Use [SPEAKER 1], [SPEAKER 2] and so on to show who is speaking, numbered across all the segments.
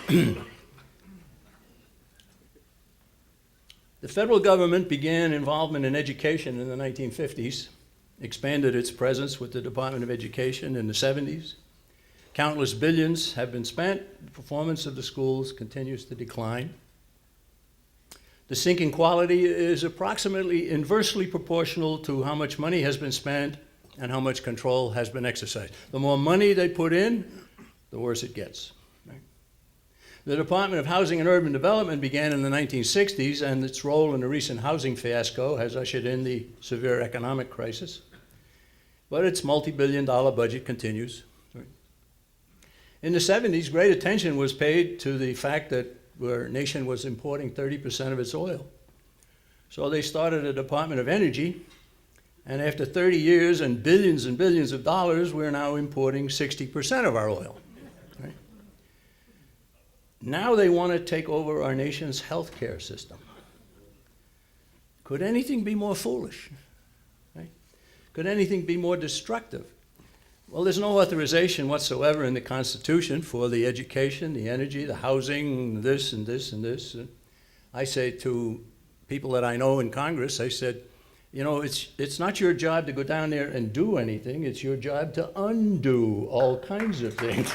[SPEAKER 1] The federal government began involvement in education in the 1950s, expanded its presence with the Department of Education in the 70s. Countless billions have been spent. The performance of the schools continues to decline. The sinking quality is approximately inversely proportional to how much money has been spent and how much control has been exercised. The more money they put in, the worse it gets. The Department of Housing and Urban Development began in the 1960s, and its role in the recent housing fiasco has ushered in the severe economic crisis. But its multi-billion-dollar budget continues. In the 70s, great attention was paid to the fact that our nation was importing 30% of its oil. So they started a Department of Energy, and after 30 years and billions of dollars, we're now importing 60% of our oil. Now they want to take over our nation's healthcare system. Could anything be more foolish? Right? Could anything be more destructive? Well, there's no authorization whatsoever in the Constitution for the education, the energy, the housing, this and this and this. I say to people that I know in Congress, I said, you know, it's not your job to go down there and do anything. It's your job to undo all kinds of things.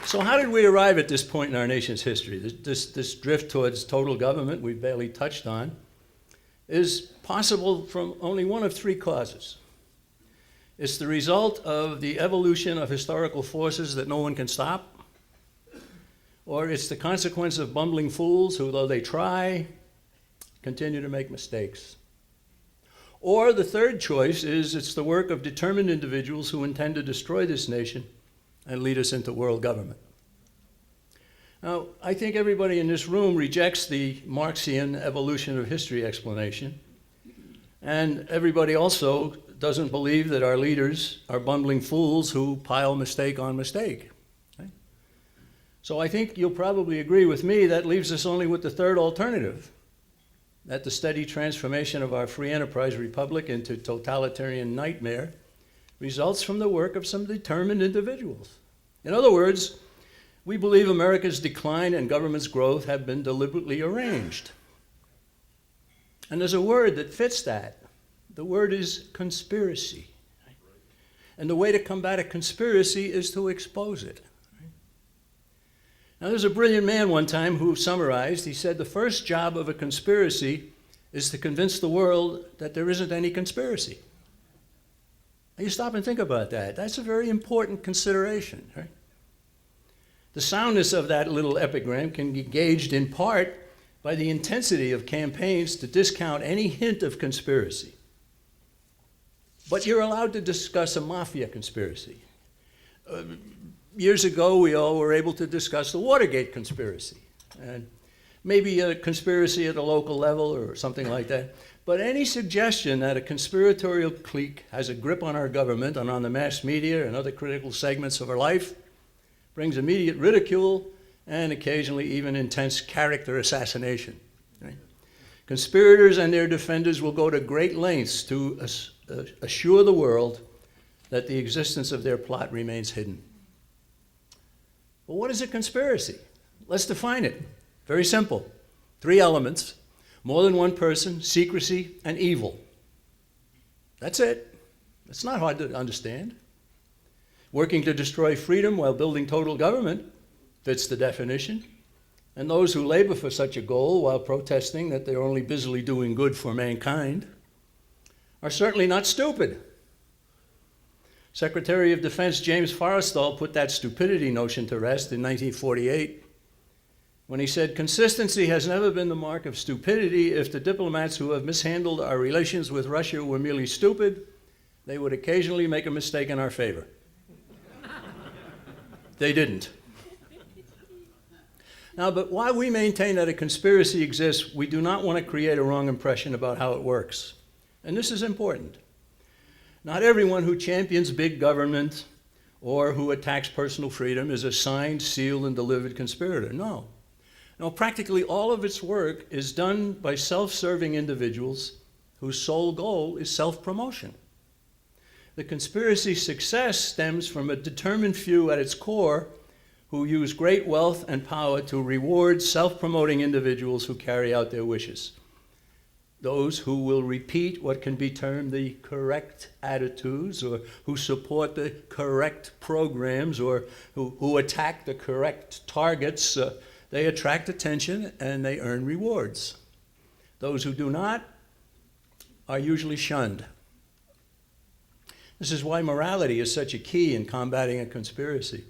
[SPEAKER 1] So how did we arrive at this point in our nation's history? This drift towards total government we've barely touched on is possible from only one of three causes. It's the result of the evolution of historical forces that no one can stop, or it's the consequence of bumbling fools who, though they try, continue to make mistakes. Or the third choice is it's the work of determined individuals who intend to destroy this nation and lead us into world government. Now, I think everybody in this room rejects the Marxian evolution of history explanation, and everybody also doesn't believe that our leaders are bumbling fools who pile mistake on mistake. Okay? So I think you'll probably agree with me that leaves us only with the third alternative, that the steady transformation of our free enterprise republic into totalitarian nightmare results from the work of some determined individuals. In other words, we believe America's decline and government's growth have been deliberately arranged. And there's a word that fits that. The word is conspiracy. And the way to combat a conspiracy is to expose it. Now, there's a brilliant man one time who summarized, he said, the first job of a conspiracy is to convince the world that there isn't any conspiracy. You stop and think about that. That's a very important consideration. Right? The soundness of that little epigram can be gauged in part by the intensity of campaigns to discount any hint of conspiracy. But you're allowed to discuss a mafia conspiracy. Years ago, we all were able to discuss the Watergate conspiracy, and maybe a conspiracy at a local level or something like that. But any suggestion that a conspiratorial clique has a grip on our government and on the mass media and other critical segments of our life brings immediate ridicule and occasionally even intense character assassination. Right? Conspirators and their defenders will go to great lengths to assure the world that the existence of their plot remains hidden. But what is a conspiracy? Let's define it. Very simple. 3 elements. More than one person, secrecy, and evil. That's it. It's not hard to understand. Working to destroy freedom while building total government fits the definition. And those who labor for such a goal while protesting that they're only busily doing good for mankind are certainly not stupid. Secretary of Defense James Forrestal put that stupidity notion to rest in 1948 when he said, consistency has never been the mark of stupidity. If the diplomats who have mishandled our relations with Russia were merely stupid, they would occasionally make a mistake in our favor. They didn't. Now, but while we maintain that a conspiracy exists, we do not want to create a wrong impression about how it works. And this is important. Not everyone who champions big government or who attacks personal freedom is a signed, sealed, and delivered conspirator. No. No, practically all of its work is done by self-serving individuals whose sole goal is self-promotion. The conspiracy's success stems from a determined few at its core who use great wealth and power to reward self-promoting individuals who carry out their wishes. Those who will repeat what can be termed the correct attitudes, or who support the correct programs, or who attack the correct targets, they attract attention and they earn rewards. Those who do not are usually shunned. This is why morality is such a key in combating a conspiracy.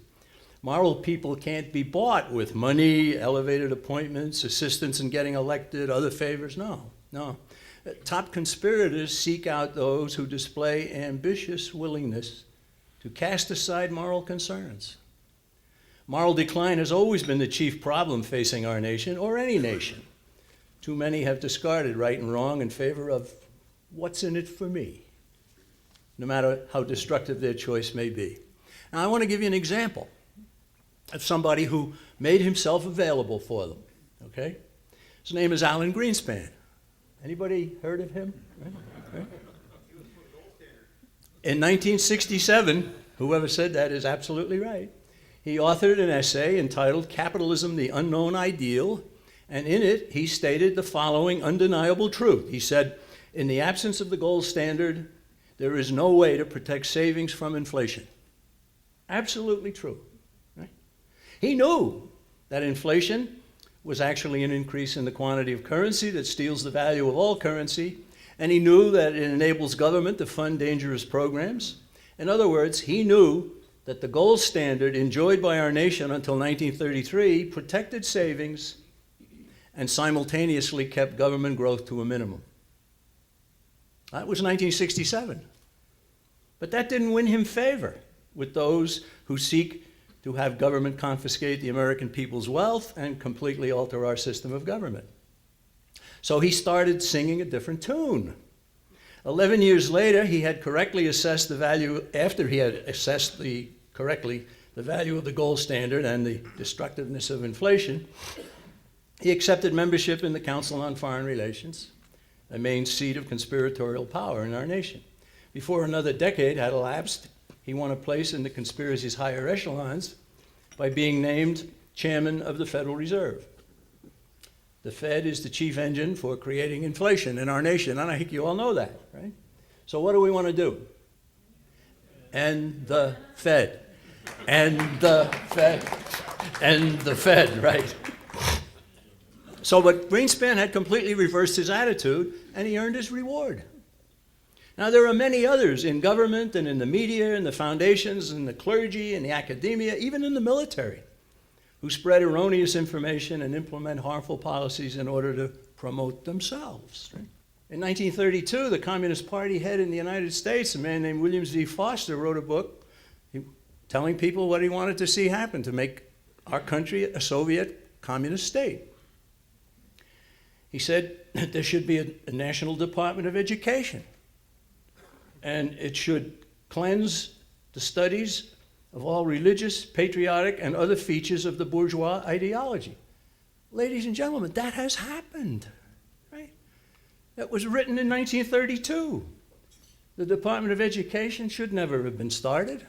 [SPEAKER 1] Moral people can't be bought with money, elevated appointments, assistance in getting elected, other favors. No. Top conspirators seek out those who display ambitious willingness to cast aside moral concerns. Moral decline has always been the chief problem facing our nation, or any nation. Too many have discarded right and wrong in favor of what's in it for me, no matter how destructive their choice may be. Now, I want to give you an example of somebody who made himself available for them, okay? His name is Alan Greenspan. Anybody heard of him? Right? In 1967, whoever said that is absolutely right, he authored an essay entitled Capitalism, the Unknown Ideal, and in it he stated the following undeniable truth. He said, in the absence of the gold standard, there is no way to protect savings from inflation. Absolutely true. Right? He knew that inflation was actually an increase in the quantity of currency that steals the value of all currency, and he knew that it enables government to fund dangerous programs. In other words, he knew that the gold standard enjoyed by our nation until 1933 protected savings and simultaneously kept government growth to a minimum. That was 1967. But that didn't win him favor with those who seek to have government confiscate the American people's wealth and completely alter our system of government. So he started singing a different tune. 11 years later, he had correctly assessed the value, after he had assessed correctly the value of the gold standard and the destructiveness of inflation, he accepted membership in the Council on Foreign Relations, a main seat of conspiratorial power in our nation. Before another decade had elapsed, he won a place in the conspiracy's higher echelons by being named chairman of the Federal Reserve. The Fed is the chief engine for creating inflation in our nation, and I think you all know that, right? So what do we want to do? End the Fed. End the Fed. End the Fed, right? But Greenspan had completely reversed his attitude, and he earned his reward. Now, there are many others in government and in the media and the foundations and the clergy and the academia, even in the military, who spread erroneous information and implement harmful policies in order to promote themselves. Right? In 1932, the Communist Party head in the United States, a man named William V. Foster, wrote a book telling people what he wanted to see happen to make our country a Soviet communist state. He said that there should be a national Department of Education, and it should cleanse the studies of all religious, patriotic, and other features of the bourgeois ideology. Ladies and gentlemen, that has happened, right? That was written in 1932. The Department of Education should never have been started.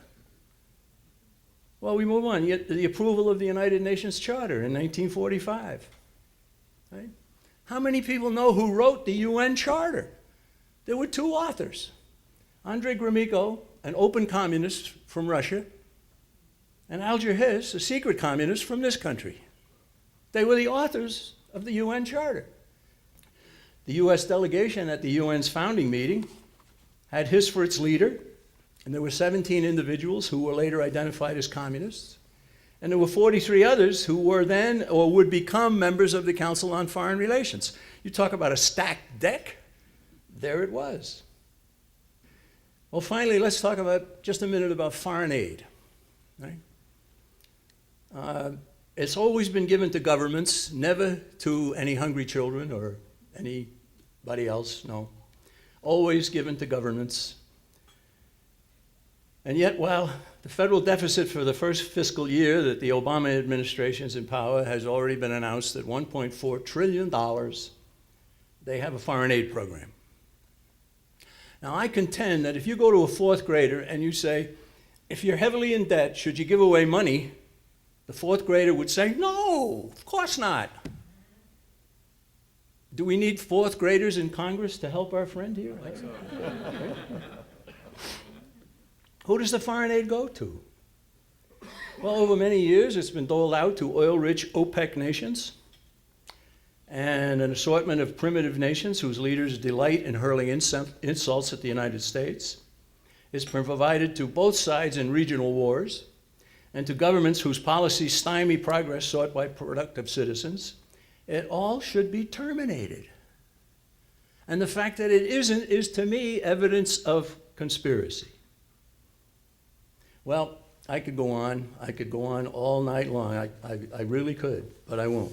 [SPEAKER 1] Well, we move on. Yet the approval of the United Nations Charter in 1945, right? How many people know who wrote the UN Charter? There were two authors. Andrei Gromyko, an open communist from Russia, and Alger Hiss, a secret communist from this country. They were the authors of the UN Charter. The US delegation at the UN's founding meeting had Hiss for its leader, and there were 17 individuals who were later identified as communists, and there were 43 others who were then or would become members of the Council on Foreign Relations. You talk about a stacked deck, there it was. Well, finally, let's talk about just a minute about foreign aid. Right? It's always been given to governments, never to any hungry children or anybody else, no. Always given to governments. And yet, while the federal deficit for the first fiscal year that the Obama administration is in power has already been announced at $1.4 trillion, they have a foreign aid program. Now, I contend that if you go to a fourth grader and you say, if you're heavily in debt, should you give away money? The fourth grader would say, no, of course not. Do we need fourth graders in Congress to help our friend here? Who does the foreign aid go to? Well, over many years, it's been doled out to oil-rich OPEC nations and an assortment of primitive nations whose leaders delight in hurling insults at the United States. It's been provided to both sides in regional wars and to governments whose policies stymie progress sought by productive citizens. It all should be terminated. And the fact that it isn't is, to me, evidence of conspiracy. Well, I could go on. I could go on all night long. I really could, but I won't.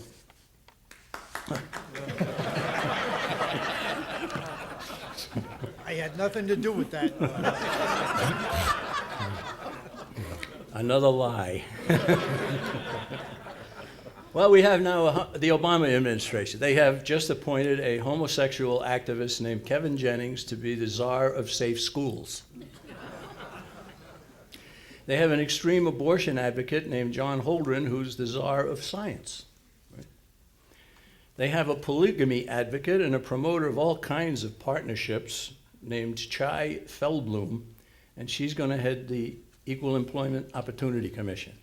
[SPEAKER 2] I had nothing to do with that.
[SPEAKER 1] Another lie. Well, we have now the Obama administration. They have just appointed a homosexual activist named Kevin Jennings to be the czar of safe schools. They have an extreme abortion advocate named John Holdren, who's the czar of science. Right? They have a polygamy advocate and a promoter of all kinds of partnerships named Chai Feldblum, and she's going to head the Equal Employment Opportunity Commission.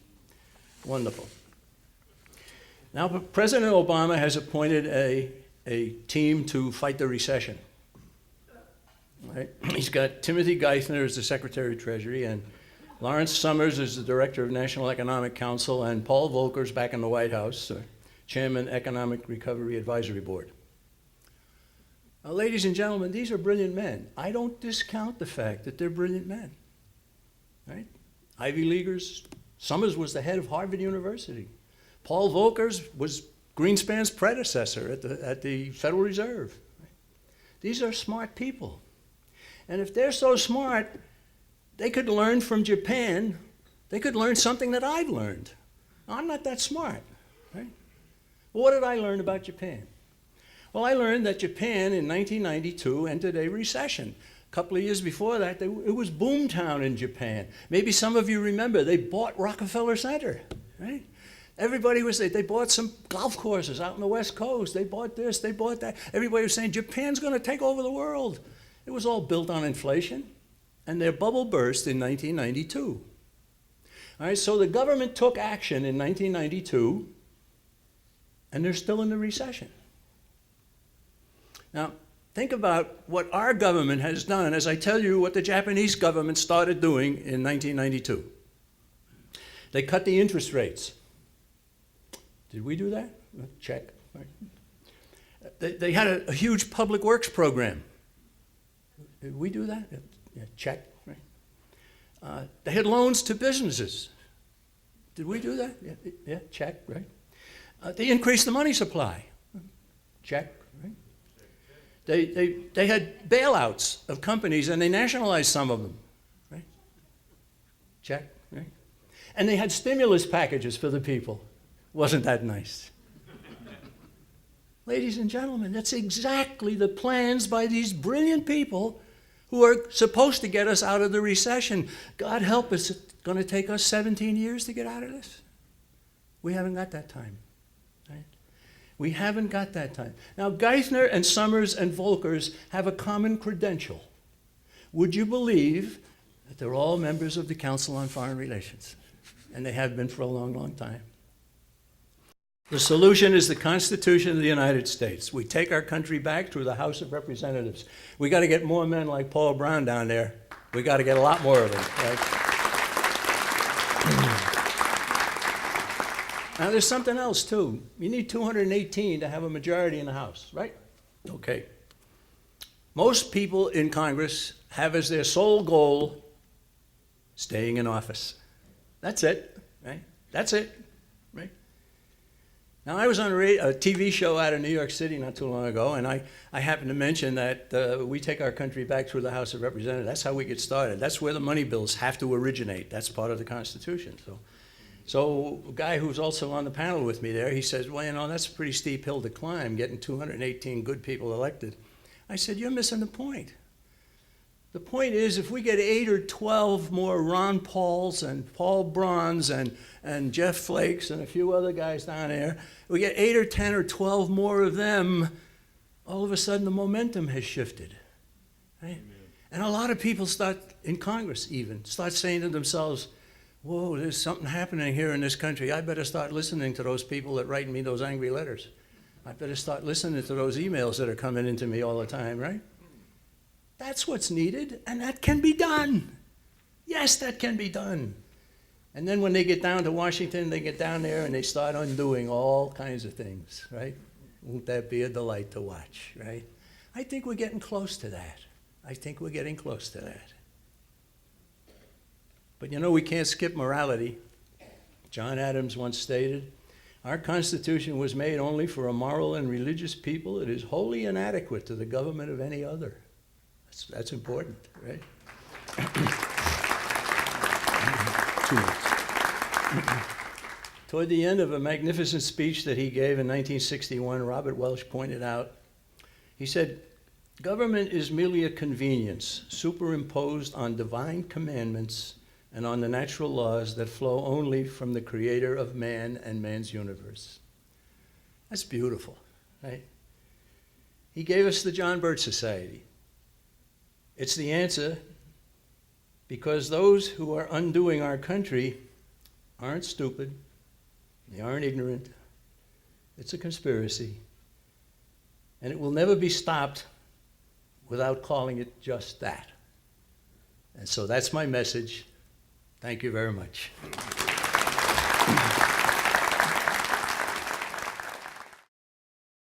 [SPEAKER 1] Wonderful. Now, President Obama has appointed a team to fight the recession. Right? He's got Timothy Geithner as the Secretary of Treasury, and Lawrence Summers is the Director of National Economic Council, and Paul Volcker's back in the White House, Chairman, Economic Recovery Advisory Board. Now, ladies and gentlemen, these are brilliant men. I don't discount the fact that they're brilliant men. Right? Ivy Leaguers. Summers was the head of Harvard University. Paul Volcker was Greenspan's predecessor at the Federal Reserve. These are smart people. And if they're so smart, they could learn from Japan. They could learn something that I've learned. I'm not that smart. Right? Well, what did I learn about Japan? Well, I learned that Japan in 1992 entered a recession. A couple of years before that, it was boomtown in Japan. Maybe some of you remember, they bought Rockefeller Center, right? Everybody was there. They bought some golf courses out on the West Coast. They bought this, they bought that. Everybody was saying, Japan's going to take over the world. It was all built on inflation, and their bubble burst in 1992. All right, so the government took action in 1992, and they're still in the recession. Now, think about what our government has done as I tell you what the Japanese government started doing in 1992. They cut the interest rates. Did we do that? Check. Right. They had a huge public works program. Did we do that? Yeah, check. Right. They had loans to businesses. Did we do that? Yeah, check. Right. They increased the money supply. Check. Right. They had bailouts of companies, and they nationalized some of them. Right. Check. Right. And they had stimulus packages for the people. Wasn't that nice? Ladies and gentlemen, that's exactly the plans by these brilliant people who are supposed to get us out of the recession. God help us, it's going to take us 17 years to get out of this. We haven't got that time. Right? We haven't got that time. Now, Geithner and Summers and Volckers have a common credential. Would you believe that they're all members of the Council on Foreign Relations? And they have been for a long, long time. The solution is the Constitution of the United States. We take our country back through the House of Representatives. We got to get more men like Paul Brown down there. We got to get a lot more of them. Right? Now, there's something else, too. You need 218 to have a majority in the House, right? Okay. Most people in Congress have as their sole goal staying in office. That's it, right? That's it, right? Now, I was on a TV show out of New York City not too long ago, and I happened to mention that we take our country back through the House of Representatives. That's how we get started. That's where the money bills have to originate. That's part of the Constitution. So a guy who's also on the panel with me there, he says, well, you know, that's a pretty steep hill to climb, getting 218 good people elected. I said, you're missing the point. The point is, if we get 8 or 12 more Ron Pauls and Paul Brauns and Jeff Flakes and a few other guys down there, we get 8 or 10 or 12 more of them, all of a sudden the momentum has shifted. Right? And a lot of people start, in Congress even, start saying to themselves, whoa, there's something happening here in this country. I better start listening to those people that write me those angry letters. I better start listening to those emails that are coming into me all the time, right? That's what's needed, and that can be done. Yes, that can be done. And then when they get down to Washington, they get down there and they start undoing all kinds of things, right? Won't that be a delight to watch, right? I think we're getting close to that. I think we're getting close to that. But you know, we can't skip morality. John Adams once stated, "Our Constitution was made only for a moral and religious people. It is wholly inadequate to the government of any other." That's important, right? 2 minutes. Toward the end of a magnificent speech that he gave in 1961, Robert Welch pointed out, he said, "Government is merely a convenience superimposed on divine commandments and on the natural laws that flow only from the creator of man and man's universe." That's beautiful, right? He gave us the John Birch Society. It's the answer because those who are undoing our country aren't stupid, they aren't ignorant. It's a conspiracy. And it will never be stopped without calling it just that. And so that's my message. Thank you very much.